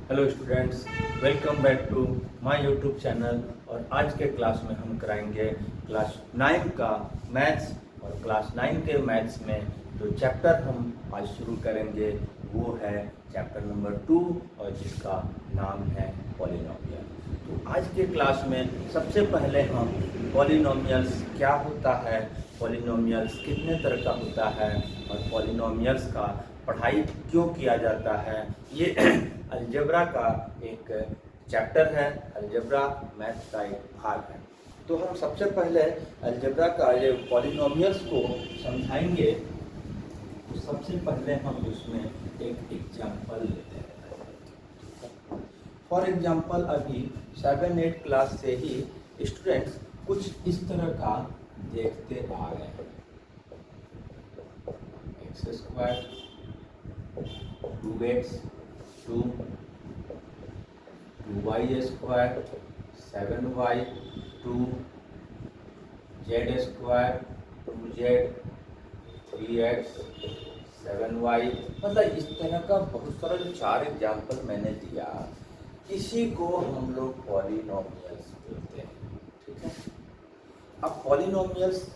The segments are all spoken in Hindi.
Hello students, welcome back to my YouTube channel. और आज के क्लास में हम कराएंगे क्लास 9 का मैथ्स। और क्लास 9 के मैथ्स में जो चैप्टर हम आज शुरू करेंगे वो है चैप्टर नंबर 2, और जिसका नाम है पॉलिनोमियल। तो आज के क्लास में सबसे पहले हम पॉलिनोमियल्स क्या होता है, पॉलिनोमियल्स कितने तरह का होता है, और पॉलिनोमियल्स का पढ़ाई क्यों किया जाता है, ये अलजेब्रा का एक चैप्टर है। अलजेब्रा मैथ का एक भाग है। तो हम सबसे पहले अलजेब्रा का ये पॉलिनोमियल्स को समझाएंगे। तो सबसे पहले हम उसमें एक एग्जांपल लेते हैं। फॉर एग्जांपल अभी 7-8 क्लास से ही स्टूडेंट्स कुछ इस तरह का देखते आ रहे हैं। X square 2x 2 2y square 7y 2 z square 2z 3x 7y, मतलब इस तरह का बहुत सारा जो 4 एग्जाम्पल मैंने दिया, इसी को हम लोग पॉलिनोमियल्स बोलते हैं। ठीक है। अब पॉलिनोमियल्स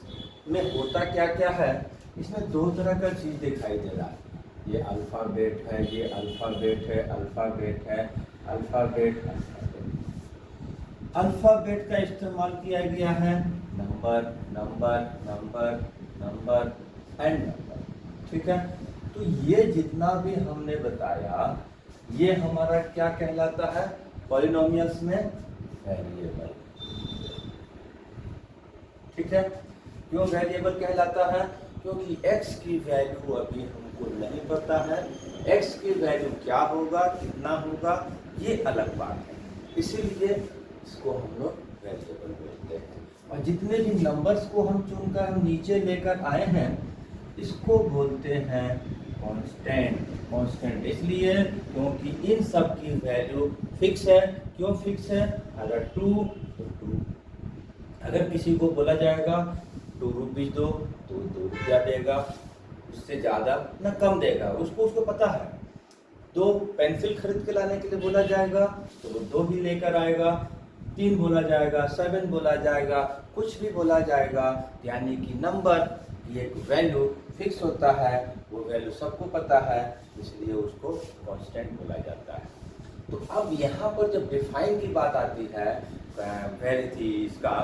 में होता क्या क्या है, इसमें दो तरह का चीज़ दिखाई दे रहा है। ये अल्फ़ाबेट है, ये अल्फ़ाबेट है, अल्फ़ाबेट है, अल्फ़ाबेट अल्फ़ाबेट का इस्तेमाल किया गया है number number number number and number. ठीक है। तो ये जितना भी हमने बताया ये हमारा क्या कहलाता है पॉलिनोमियल्स में? वेरिएबल। ठीक है। क्यों वेरिएबल कहलाता है? क्योंकि x की वैल्यू अभी हमको नहीं पता है। x की वैल्यू क्या होगा, कितना होगा, ये अलग बात है। इसीलिए इसको हम लोग वेरिएबल बोलते हैं। और जितने भी नंबर्स को हम चुनकर हम नीचे लेकर आए हैं, इसको बोलते हैं कांस्टेंट। कांस्टेंट इसलिए क्योंकि इन सब की वैल्यू फिक्स है। क्यों फिक्स है? अगर 2 तो 2, अगर किसी को बोला जाएगा 2 रुपीज़ दो तो 2 रुपया देगा, उससे ज़्यादा न कम देगा। उसको पता है। 2 पेंसिल खरीद के लाने के लिए बोला जाएगा तो वो 2 ही लेकर आएगा। 3 बोला जाएगा, 7 बोला जाएगा, कुछ भी बोला जाएगा, यानी कि नंबर की एक वैल्यू फिक्स होता है। वो वैल्यू सबको पता है, इसलिए उसको कांस्टेंट बोला जाता है। तो अब यहाँ पर जब डिफाइन की बात आती है इसका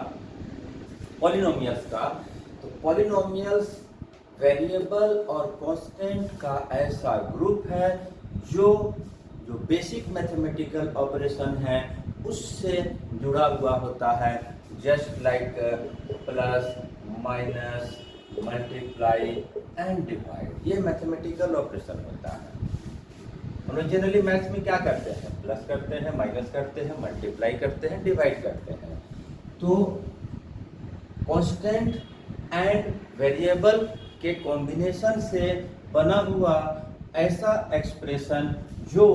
पॉलिनोमियल्स का, तो पॉलिनोमियल्स वेरिएबल और कांस्टेंट का ऐसा ग्रुप है जो बेसिक मैथमेटिकल ऑपरेशन है उससे जुड़ा हुआ होता है। Just like plus minus multiply and divide, ये मैथमेटिकल ऑपरेशन होता है। हम लोग जनरली मैथ्स में क्या करते हैं? प्लस करते हैं, माइनस करते हैं, मल्टीप्लाई करते हैं, डिवाइड करते हैं। तो कांस्टेंट एंड वेरिएबल के कॉम्बिनेशन से बना हुआ ऐसा एक्सप्रेशन जो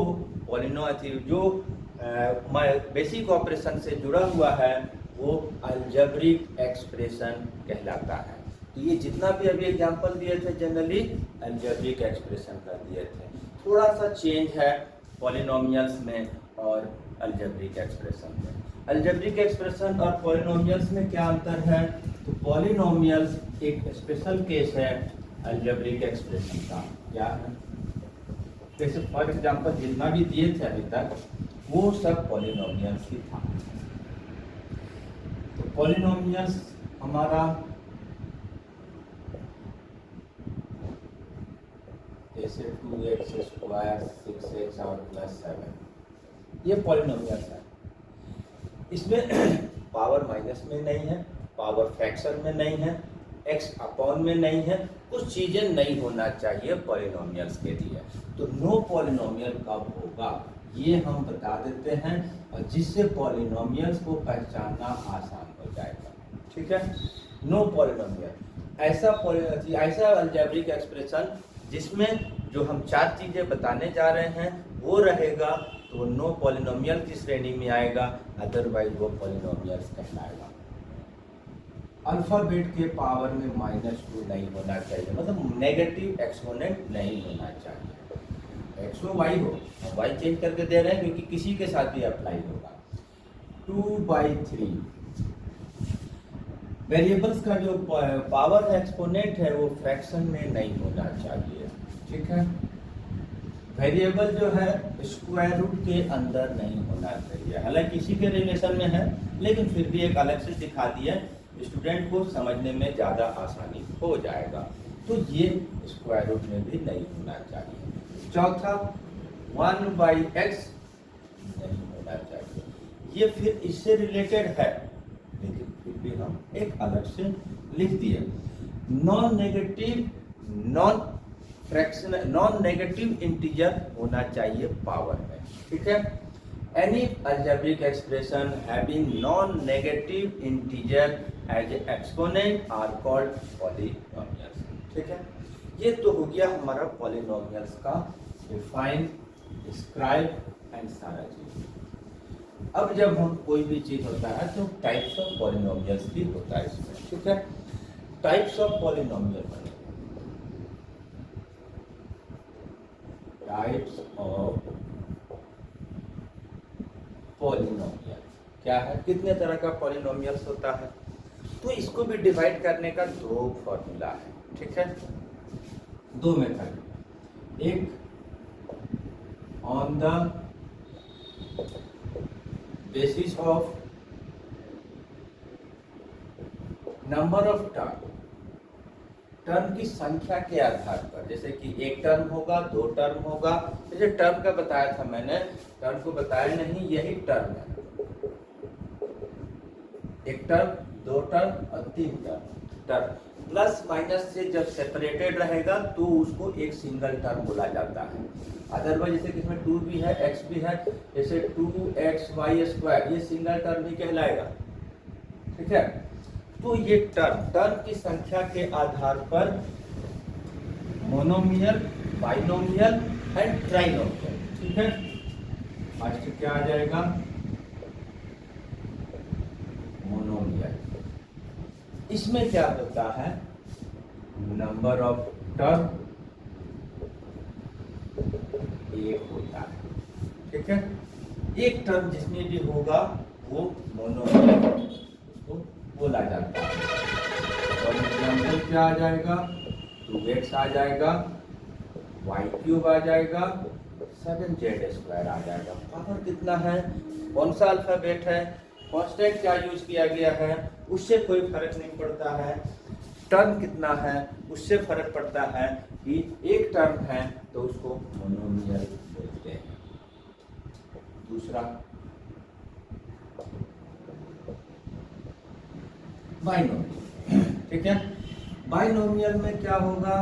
बेसिक ऑपरेशन से जुड़ा हुआ है वो अलजेब्रिक एक्सप्रेशन कहलाता है। तो ये जितना भी अभी एग्जांपल दिए थे जनरली अलजेब्रिक एक्सप्रेशन का दिए थे। थोड़ा सा चेंज है पॉलिनोमियल्स में और अलजेब्रिक एक्सप्रेशन में। अलजेब्रिक एक्सप्रेशन और पॉलिनोमियल्स में क्या अंतर है? तो पॉलिनोमियल्स एक स्पेशल केस है अलजेब्रिक एक्सप्रेशन का। क्या है? जैसे फॉर एग्जांपल जितना भी दिए थे अभी तक वो सब पॉलिनोमियल्स ही था। तो पॉलिनोमियल्स हमारा जैसे 2x स्क्वायर 6x और प्लस 7, ये पॉलिनोमियल्स है। इसमें पावर माइनस में नहीं है, पावर फ्रैक्शन में नहीं है, x अपॉन में नहीं है, कुछ चीज़ें नहीं होना चाहिए पॉलिनोमियल्स के लिए। तो नो पॉलिनोमियल कब होगा ये हम बता देते हैं, और जिससे पॉलिनोमियल्स को पहचानना आसान हो जाएगा। ठीक है। नो पॉलिनोमियल ऐसा अलजेब्रिक एक्सप्रेशन जिसमें जो हम 4 चीज़ें बताने जा रहे हैं वो रहेगा तो नो पॉलिनोमियल की श्रेणी में आएगा, अदरवाइज वो पॉलिनोमियल्स कहलाएगा। अल्फ़ाबेट के पावर में -2 नहीं होना चाहिए, मतलब नेगेटिव एक्सपोनेंट नहीं होना चाहिए। x एक्स हो वाई हो, हम वाई चेंज करके दे रहे हैं क्योंकि किसी के साथ भी अप्लाई होगा। 2/3 वेरिएबल्स का जो पावर एक्सपोनेंट है वो फ्रैक्शन में नहीं होना चाहिए, ठीक है। वेरिएबल जो है स्क्वायर रूट के अंदर नहीं होना चाहिए, हालांकि इसी के रिलेशन में है लेकिन फिर भी एक अलग से दिखा दिया, स्टूडेंट को समझने में ज़्यादा आसानी हो जाएगा। तो ये स्क्वायर रूट में भी नहीं होना चाहिए। चौथा 1/x नहीं होना चाहिए, ये फिर इससे रिलेटेड है लेकिन फिर भी हम एक अलग से लिख दिए। नॉन नेगेटिव इंटीजर होना चाहिए पावर में, ठीक है। Any algebraic expression having non negative integer as exponent are called polynomials, ठीक है। ये तो हो गया हमारा पॉलिनोमियल्स का डिफाइन, डिस्क्राइब एंड सारा चीज। अब जब हम कोई भी चीज होता है तो टाइप्स ऑफ पॉलिनोमियल्स भी होता है इसमें, ठीक है। टाइप्स ऑफ पॉलिनोमियल बने, टाइप्स ऑफ पॉलिनोमियल क्या है, कितने तरह का पॉलिनोमियल्स होता है। तो इसको भी डिवाइड करने का दो फॉर्मूला है, ठीक है, दो मेथड। एक on the basis of number of term की संख्या के आधार पर, जैसे कि एक टर्म होगा, दो टर्म होगा। जैसे टर्म का बताया था मैंने, टर्म को बताया नहीं, यही टर्म है। एक टर्म, दो टर्म और तीन टर्म प्लस माइनस से जब सेपरेटेड रहेगा तो उसको एक सिंगल टर्म बोला जाता है। अदरवाइज जैसे कि इसमें 2 भी है, x भी है, जैसे 2xy², ये सिंगल टर्म ही कहलाएगा, ठीक है। तो ये टर्म की संख्या के आधार पर मोनोमियल, बाइनोमियल एंड ट्राइनोमियल, ठीक है। फर्स्ट क्या आ जाएगा, मोनोमियल। इसमें क्या होता है, नंबर ऑफ टर्म एक होता है, ठीक है। एक टर्म जिसमें भी होगा वो मोनोमियल बोला जाता है। और एग्जाम्पल क्या आ जाएगा, 2x आ जाएगा, y³ आ जाएगा, 7z² आ जाएगा। पावर कितना है, कौन सा अल्फाबेट है, कांस्टेंट क्या यूज किया गया है, उससे कोई फर्क नहीं पड़ता है। टर्म कितना है उससे फर्क पड़ता है कि एक टर्म है तो उसको मोनोमियल बोलते हैं। दूसरा बाइनोमियल, ठीक है। बाइनोमियल में क्या होगा,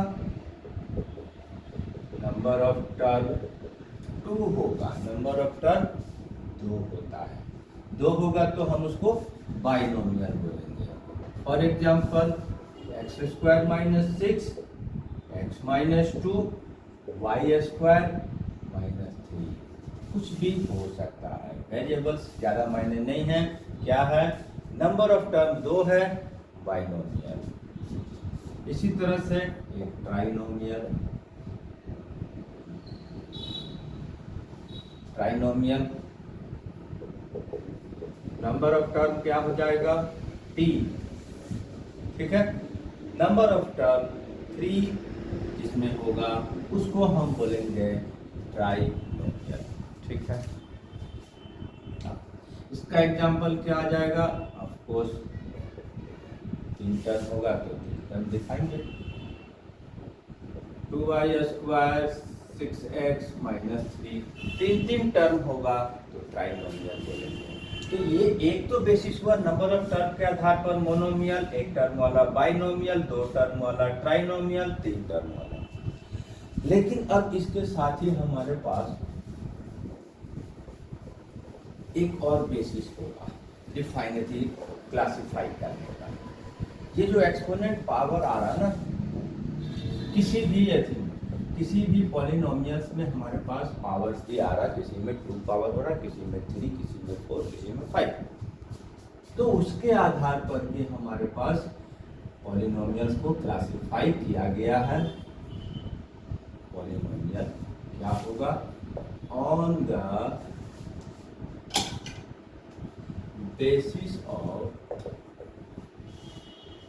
नंबर ऑफ टर्म 2 होगा, नंबर ऑफ टर्म 2 होता है, 2 होगा तो हम उसको बाइनोमियल बोलेंगे। For example x² - 6 x - 2 y² - 3, कुछ भी हो सकता है। वेरिएबल्स ज़्यादा मायने नहीं है, क्या है, नंबर ऑफ टर्म 2 है, बाइनोमियल। इसी तरह से एक ट्राइनोमियल, नंबर ऑफ टर्म क्या हो जाएगा, 3, ठीक है। नंबर ऑफ टर्म 3 जिसमें होगा उसको हम बोलेंगे ट्राइनोमियल, ठीक है। इसका एग्जाम्पल क्या आ जाएगा, ऑफ कोर्स 3 टर्म होगा तो 3 टर्म दिखाएंगे, 2y² 6x - 3, 3 टर्म होगा तो ट्राइनोमियल बोलेंगे। तो ये एक तो बेसिस हुआ नंबर ऑफ टर्म के आधार पर मोनोमियल, एक टर्म वाला बाइनोमियल, 2 टर्म वाला ट्राइनोमियल, 3 टर्म वाला। लेकिन अब इसके साथ ही हमारे पास एक और बेसिस होगा डिफाइनिटी क्लासिफाई करने का। ये जो एक्सपोनेंट पावर आ रहा ना, किसी भी पॉलिनोमियल्स में हमारे पास पावर्स भी आ रहा, किसी में 2 पावर हो रहा, किसी में 3, किसी में 4, किसी में 5। तो उसके आधार पर भी हमारे पास पॉलिनोमियल्स को क्लासिफाई किया गया है। पॉलिनोमियल क्या होगा, on the basis of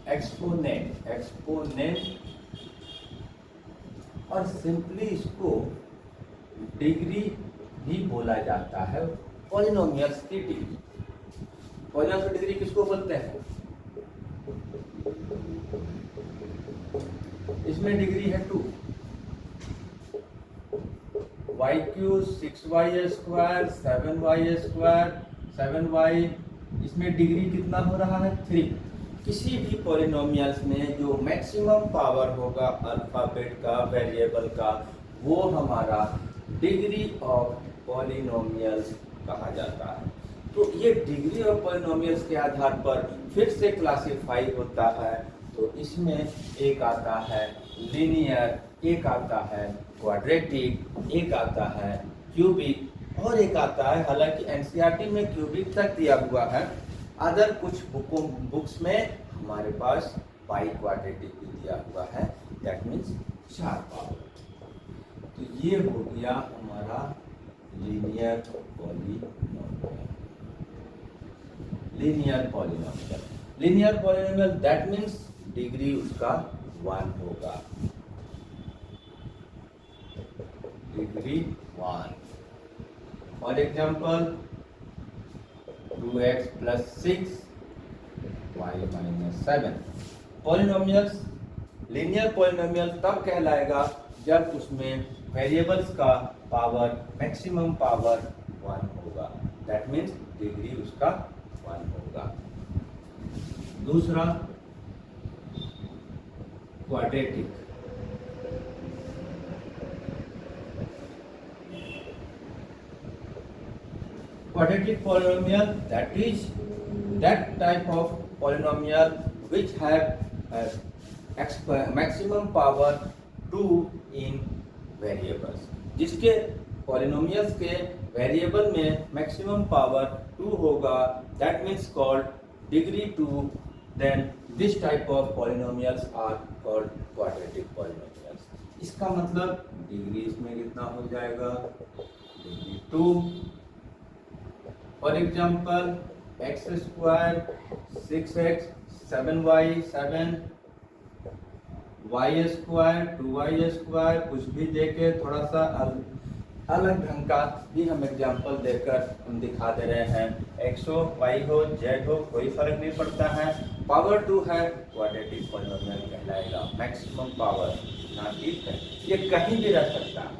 exponent और सिंपली इसको डिग्री भी बोला जाता है, पॉलिनोमियल्स की डिग्री। पॉलिनोमियल की डिग्री किसको बोलते हैं, इसमें डिग्री है 2, Y Q 6y square 7y square 7y, इसमें डिग्री कितना हो रहा है 3। किसी भी पॉलिनोमियल्स में जो मैक्सिमम पावर होगा अल्फाबेट का, वेरिएबल का, वो हमारा डिग्री ऑफ पॉलिनोमियल्स कहा जाता है। तो ये डिग्री ऑफ पॉलिनोमियल्स के आधार पर फिर से क्लासिफाई होता है। तो इसमें एक आता है लीनियर, एक आता है क्वाड्रेटिक, एक आता है क्यूबिक और एक आता है, हालांकि एनसीईआरटी में क्यूबिक तक दिया हुआ है, अदर कुछ बुक्स में हमारे पास पाई क्वाड्रेटिक भी दिया हुआ है, दैट मीन्स 4 पावर। तो ये हो गया हमारा linear polynomial that means degree उसका 1 होगा, degree 1। For example 2x plus 6 y minus 7। Polynomials, linear polynomial तब कहलाएगा जब उसमें वेरिएबल्स का पावर, मैक्सिमम पावर 1 होगा, दैट मीन्स डिग्री उसका 1 होगा। दूसरा quadratic, quadratic polynomial, that is that type of polynomial which have maximum power 2 in variables, जिसके polynomials के वेरिएबल में मैक्सिमम पावर 2 होगा, that means called degree 2, then this type of polynomials are called quadratic polynomials। इसका मतलब डिग्री इसमें कितना हो जाएगा, degree 2। For example x square 6x 7y 7, y square 2y square, कुछ भी देके थोड़ा सा अलग ढंग का भी हम एग्जाम्पल देकर हम दिखा दे रहे हैं। x हो, y हो, z हो, कोई फर्क नहीं पड़ता है, पावर 2 है, क्वाड्रेटिक पॉलिनोमियल कहलाएगा, मैक्सिमम पावर ना की है, ये कहीं भी रह सकता है।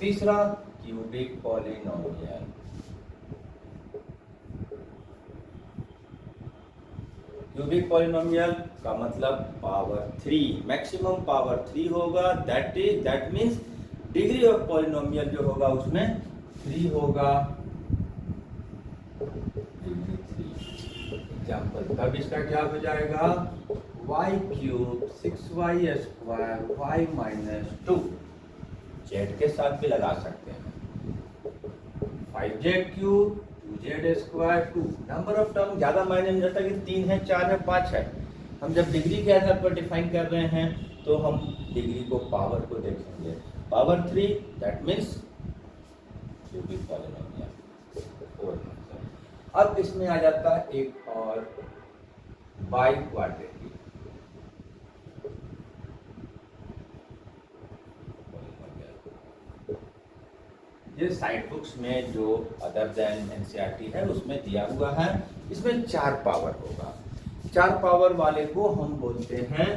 तीसरा क्यूबिक पॉलिनोमियल, क्यूबिक पॉलिनोमियल का मतलब पावर 3, मैक्सिमम पावर 3 होगा, that means degree of polynomial जो होगा उसमें 3 होगा, डिग्री 3। एग्जाम्पल तब इसका क्या हो जाएगा, y cube 6y square y minus 2, z के साथ भी लगा सकते हैं, 5z cube 2z square 2। Number of term ज्यादा मायने नहीं रखता कि 3 है, 4 है, 5 है। हम जब डिग्री के आधार पर डिफाइन कर रहे हैं तो हम डिग्री को, पावर को देखेंगे, power 3 that means cubic polynomial. अब इसमें आ जाता है एक और बाई क्वाड्रेटिक, ये साइड बुक्स में जो अदर देन एनसीईआरटी है उसमें दिया हुआ है। इसमें 4 पावर होगा, 4 पावर वाले को हम बोलते हैं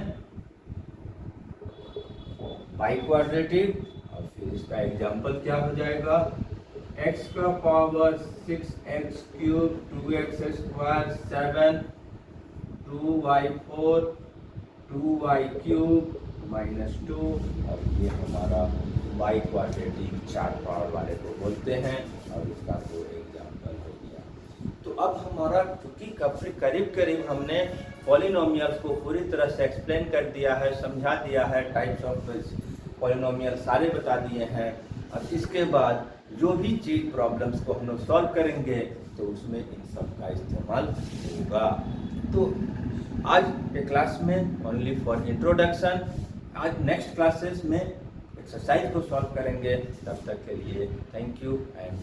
बाई क्वाड्रेटिक। और फिर इसका एग्जांपल क्या हो जाएगा, x का power 6x cube 2x square 7 2y4 2y cube minus 2, और ये हमारा बाई क्वाड्रेटिक 4 पावर वाले को बोलते हैं। और इसका तो एग्जांपल हो गया। तो अब हमारा क्योंकि करीब करीब हमने पॉलिनोमियल्स को पूरी तरह से एक्सप्लेन कर दिया है, समझा दिया है, टाइप्स ऑफ पॉलिनोमियल सारे बता दिए हैं। अब इसके बाद जो भी चीज़ प्रॉब्लम्स को हम लोग सॉल्व करेंगे तो उसमें इन सब का इस्तेमाल होगा। तो आज के क्लास में ओनली फॉर इंट्रोडक्शन, आज नेक्स्ट क्लासेस में एक्सरसाइज को सॉल्व करेंगे। तब तक के लिए थैंक यू एंड